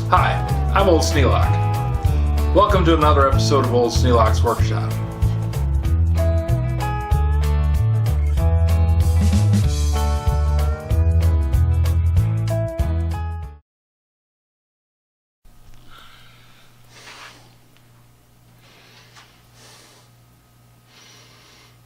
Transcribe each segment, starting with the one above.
Hi, I'm Old Sneelock. Welcome to another episode of Old Sneelock's Workshop.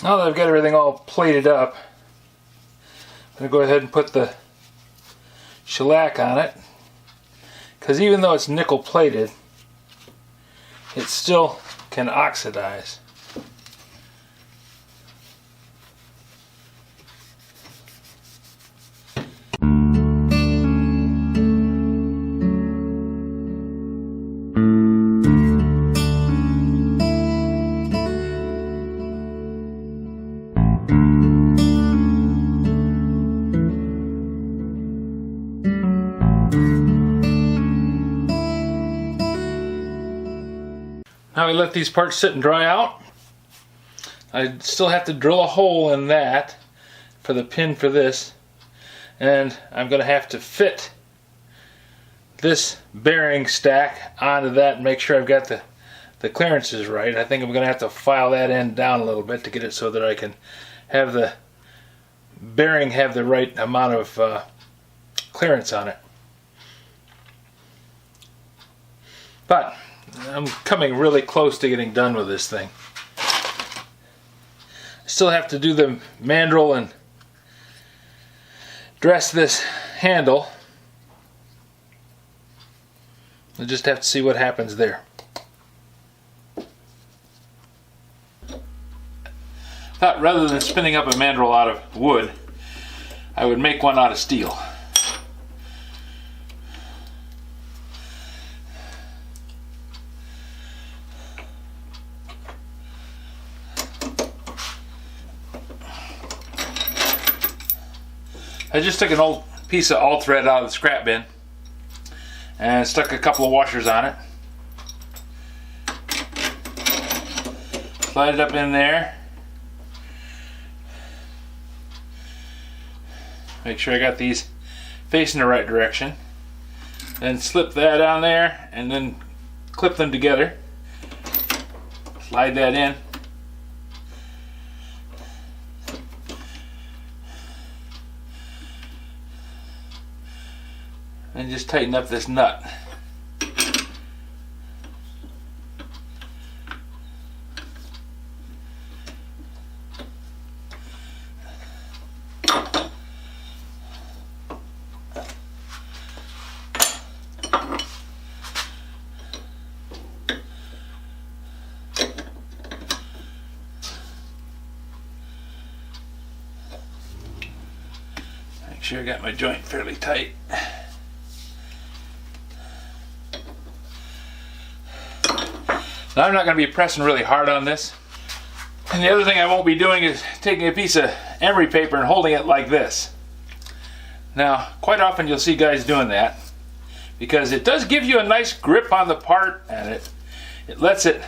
Now that I've got everything all plated up, I'm going to go ahead and put the shellac on it, because even though it's nickel plated, it still can oxidize. Now we let these parts sit and dry out. I still have to drill a hole in that for the pin for this, and I'm going to have to fit this bearing stack onto that and make sure I've got the clearances right. I think I'm going to have to file that end down a little bit to get it so that I can have the bearing have the right amount of clearance on it. But I'm coming really close to getting done with this thing. I still have to do the mandrel and dress this handle. We'll just have to see what happens there. Thought rather than spinning up a mandrel out of wood, I would make one out of steel. I just took an old piece of all thread out of the scrap bin and stuck a couple of washers on it. Slide it up in there. Make sure I got these facing the right direction. Then slip that on there and then clip them together. Slide that in. And just tighten up this nut. Make sure I got my joint fairly tight. Now I'm not going to be pressing really hard on this. And the other thing I won't be doing is taking a piece of emery paper and holding it like this. Now, quite often you'll see guys doing that because it does give you a nice grip on the part, and it lets it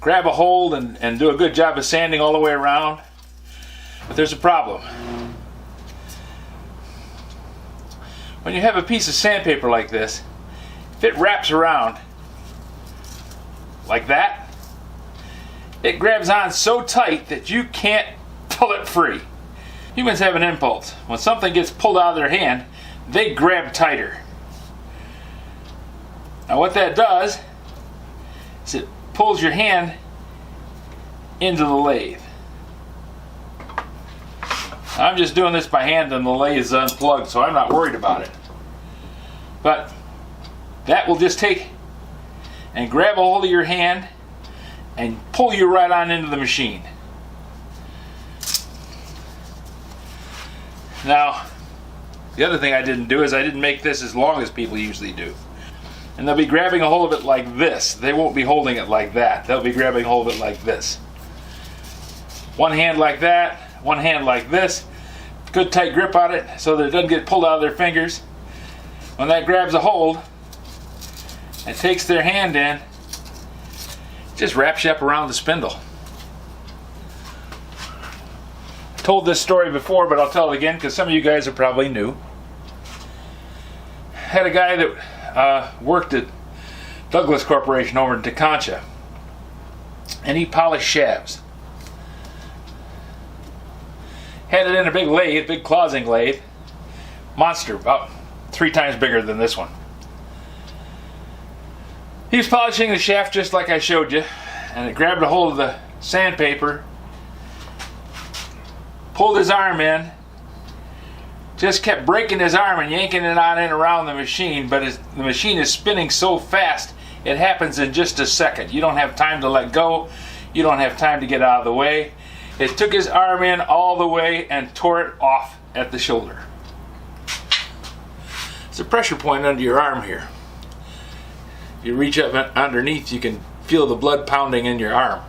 grab a hold and do a good job of sanding all the way around. But there's a problem. When you have a piece of sandpaper like this, if it wraps around like that, it grabs on so tight that you can't pull it free. Humans have an impulse. When something gets pulled out of their hand, they grab tighter. Now what that does is it pulls your hand into the lathe. I'm just doing this by hand and the lathe is unplugged, so I'm not worried about it. But that will just take and grab a hold of your hand and pull you right on into the machine. Now, the other thing I didn't do is I didn't make this as long as people usually do. And they'll be grabbing a hold of it like this. They won't be holding it like that. They'll be grabbing a hold of it like this. One hand like that, one hand like this. Good tight grip on it so that it doesn't get pulled out of their fingers. When that grabs a hold, it takes their hand in, just wraps you up around the spindle. I told this story before, but I'll tell it again because some of you guys are probably new. Had a guy that worked at Douglas Corporation over in Teconcha, and he polished shafts. Had it in a big lathe, big closing lathe, monster, about 3 times bigger than this one. He was polishing the shaft just like I showed you, and it grabbed a hold of the sandpaper, pulled his arm in, just kept breaking his arm and yanking it on and around the machine, but the machine is spinning so fast it happens in just a second. You don't have time to let go, you don't have time to get out of the way. It took his arm in all the way and tore it off at the shoulder. It's a pressure point under your arm here. If you reach up underneath, you can feel the blood pounding in your arm.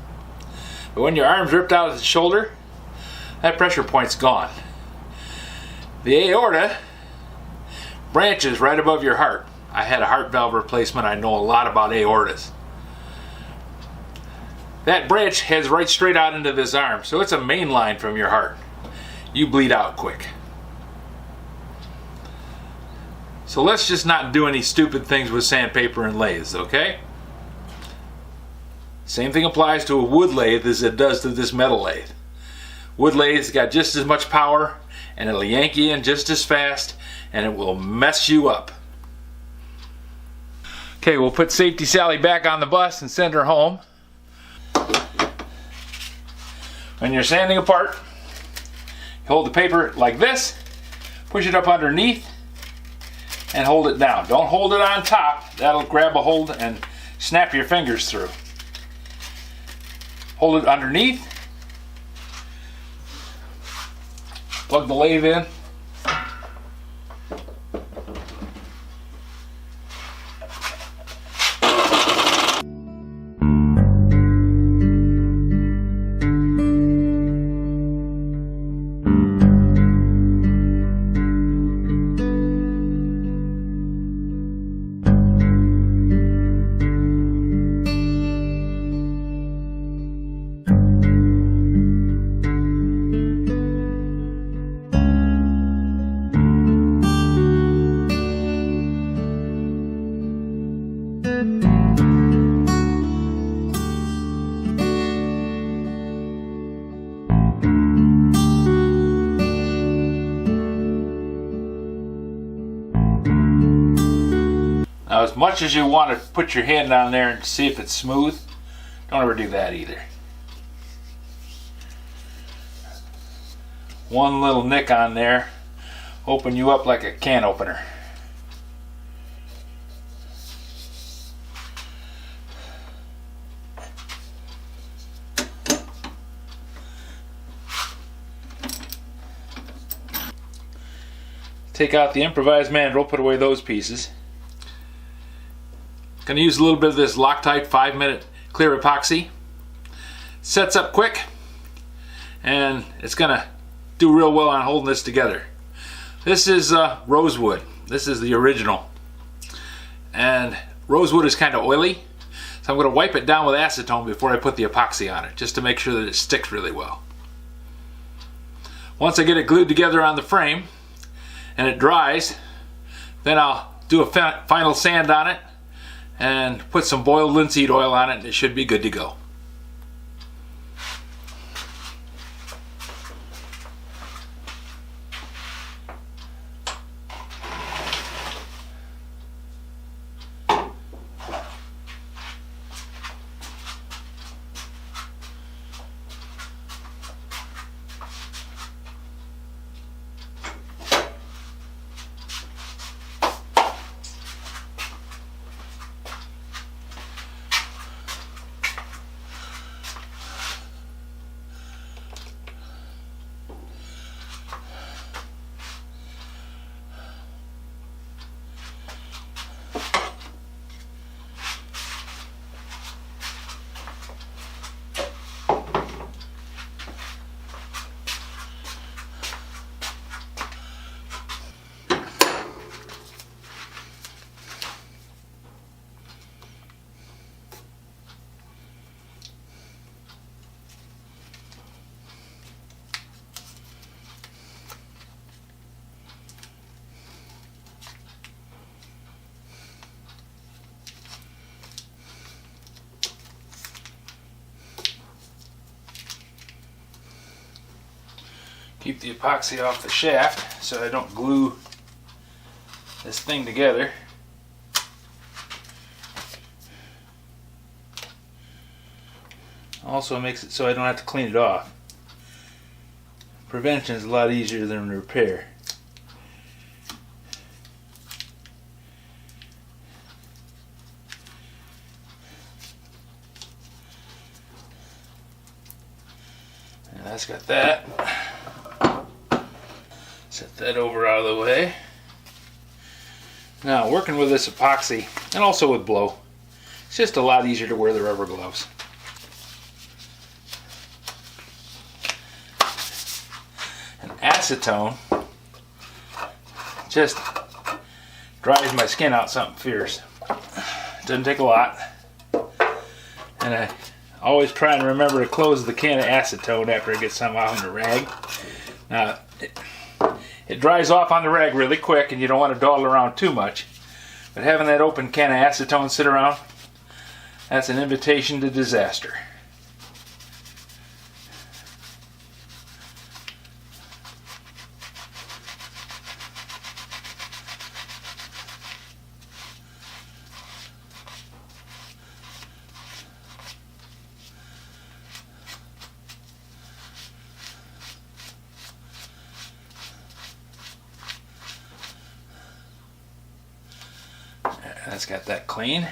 But when your arm's ripped out of the shoulder, that pressure point's gone. The aorta branches right above your heart. I had a heart valve replacement. I know a lot about aortas. That branch heads right straight out into this arm, so it's a main line from your heart. You bleed out quick. So let's just not do any stupid things with sandpaper and lathes, okay? Same thing applies to a wood lathe as it does to this metal lathe. Wood lathe's got just as much power, and it'll yank you in just as fast, and it will mess you up. Okay, we'll put Safety Sally back on the bus and send her home. When you're sanding apart, you hold the paper like this, push it up underneath, and hold it down. Don't hold it on top. That'll grab a hold and snap your fingers through. Hold it underneath. Plug the lathe in. Now, as much as you want to put your hand on there and see if it's smooth, don't ever do that either. One little nick on there, open you up like a can opener. Take out the improvised mandrel, put away those pieces. Going to use a little bit of this Loctite 5-minute clear epoxy. Sets up quick, and it's going to do real well on holding this together. This is rosewood. This is the original. And rosewood is kind of oily, so I'm going to wipe it down with acetone before I put the epoxy on it, just to make sure that it sticks really well. Once I get it glued together on the frame and it dries, then I'll do a final sand on it and put some boiled linseed oil on it, and it should be good to go. Keep the epoxy off the shaft so I don't glue this thing together. Also makes it so I don't have to clean it off. Prevention is a lot easier than repair. And that's got that. Set that over out of the way. Now, working with this epoxy, and also with blow, it's just a lot easier to wear the rubber gloves. And acetone just dries my skin out something fierce. Doesn't take a lot. And I always try and remember to close the can of acetone after I get some out on the rag. Now, it dries off on the rag really quick and you don't want to dawdle around too much. But having that open can of acetone sit around, that's an invitation to disaster. That's got that clean.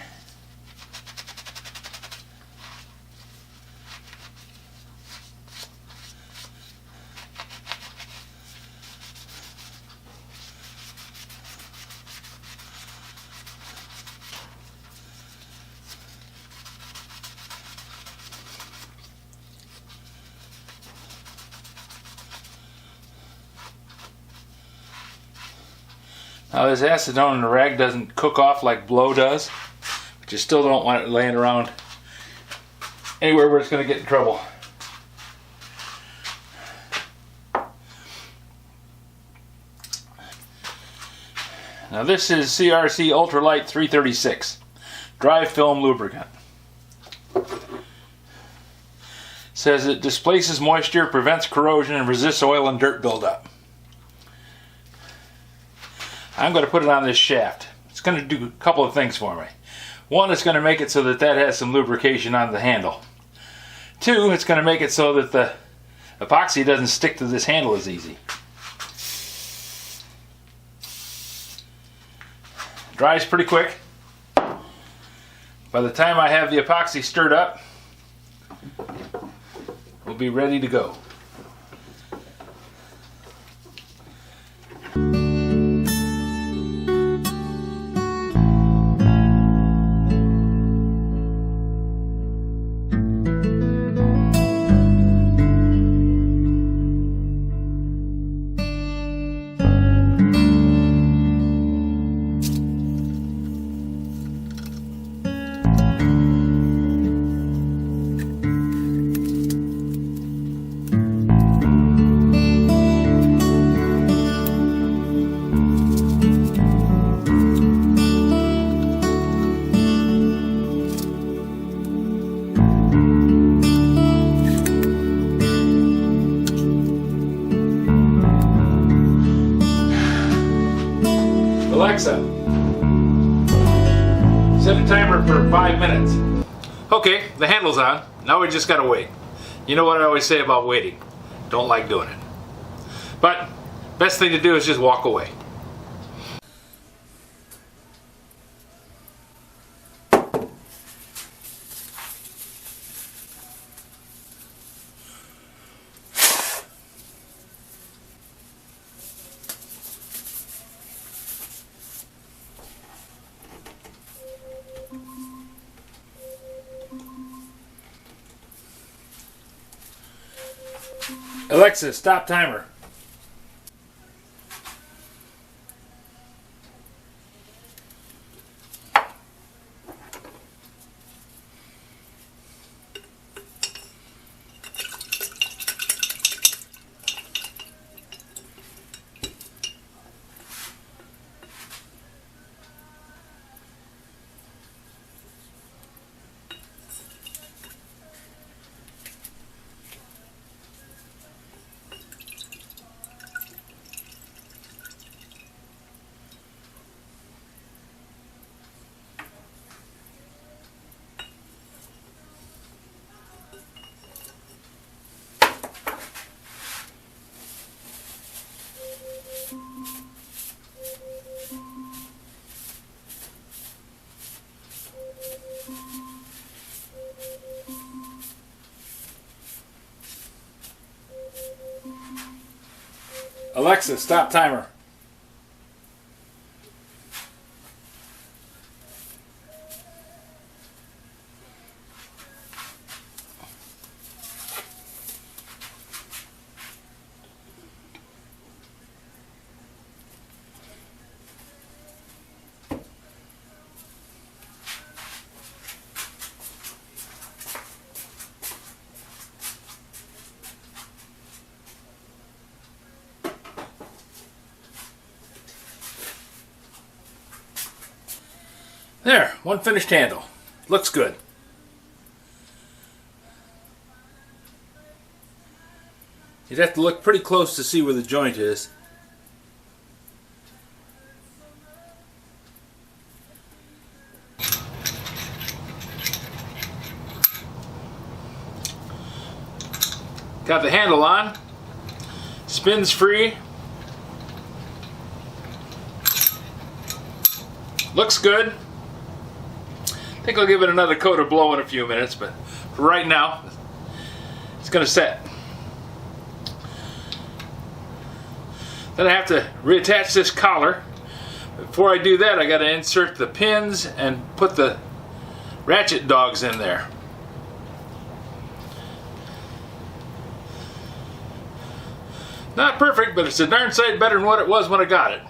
Now this acetone in the rag doesn't cook off like blow does, but you still don't want it laying around anywhere where it's going to get in trouble. Now this is CRC Ultralight 336 dry film lubricant. Says it displaces moisture, prevents corrosion, and resists oil and dirt buildup. I'm going to put it on this shaft. It's going to do a couple of things for me. One, it's going to make it so that has some lubrication on the handle. Two, it's going to make it so that the epoxy doesn't stick to this handle as easy. Dries pretty quick. By the time I have the epoxy stirred up, we'll be ready to go. Alexa, set a timer for 5 minutes. Okay, the handle's on. Now we just gotta wait. You know what I always say about waiting. Don't like doing it. But best thing to do is just walk away. Alexa, stop timer. Alexa, stop timer. There, one finished handle. Looks good. You'd have to look pretty close to see where the joint is. Got the handle on. Spins free. Looks good. I think I'll give it another coat of blow in a few minutes, but for right now, it's going to set. Then I have to reattach this collar. Before I do that, I got to insert the pins and put the ratchet dogs in there. Not perfect, but it's a darn sight better than what it was when I got it.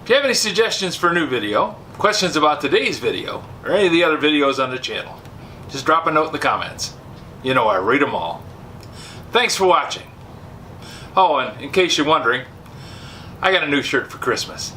If you have any suggestions for a new video, questions about today's video, or any of the other videos on the channel, just drop a note in the comments. You know I read them all. Thanks for watching. Oh, and in case you're wondering, I got a new shirt for Christmas.